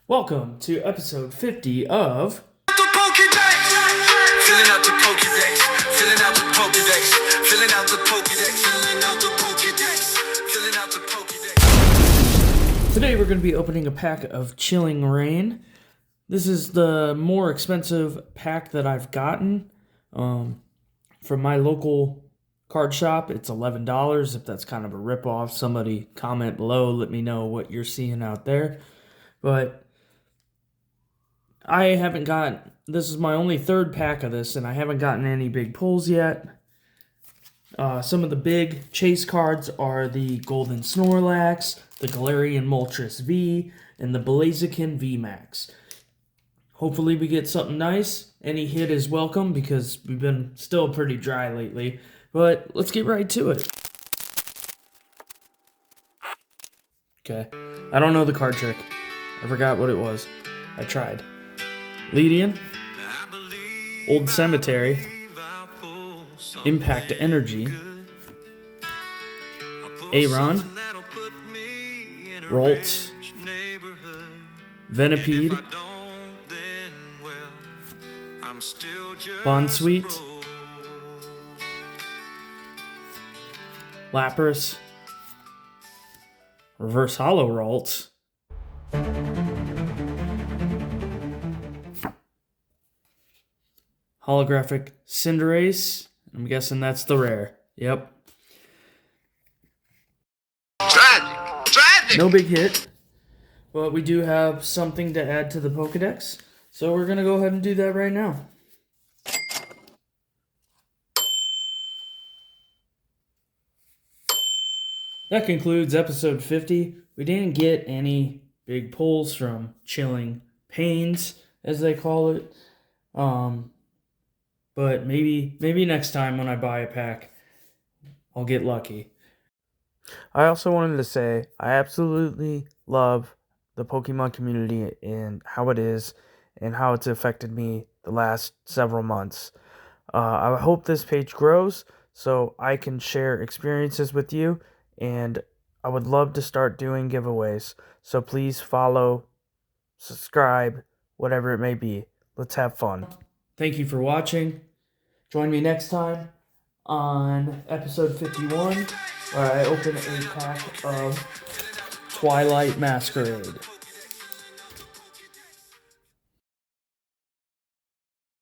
Welcome to episode 50 of The Pokedex, filling out the Pokedex, filling out the Pokedex, filling out the Pokedex, filling out the Pokedex, filling out the Pokedex. Today we're going to be opening a pack of Chilling Reign. This is the more expensive pack that I've gotten from my local card shop. It's $11. If that's kind of a ripoff, somebody comment below, let me know what you're seeing out there. But this is my only third pack of this, and I haven't gotten any big pulls yet. Some of the big chase cards are the Golden Snorlax, the Galarian Moltres V, and the Blaziken VMAX. Hopefully we get something nice. Any hit is welcome because we've been still pretty dry lately. But let's get right to it. Okay. I don't know the card trick. I forgot what it was. I tried. Leadian, Old Cemetery, Impact Energy, Aron, Ralts, Venipede, Bonsweet, Lapras, Reverse Hollow Ralts, Holographic Cinderace. I'm guessing that's the rare. Yep. Tragic. No big hit, but we do have something to add to the Pokedex, so we're going to go ahead and do that right now. That concludes episode 50. We didn't get any big pulls from Chilling Pains, as they call it. But maybe next time when I buy a pack, I'll get lucky. I also wanted to say I absolutely love the Pokemon community and how it is and how it's affected me the last several months. I hope this page grows so I can share experiences with you, and I would love to start doing giveaways. So please follow, subscribe, whatever it may be. Let's have fun. Thank you for watching. Join me next time on episode 51, where I open a pack of Twilight Masquerade.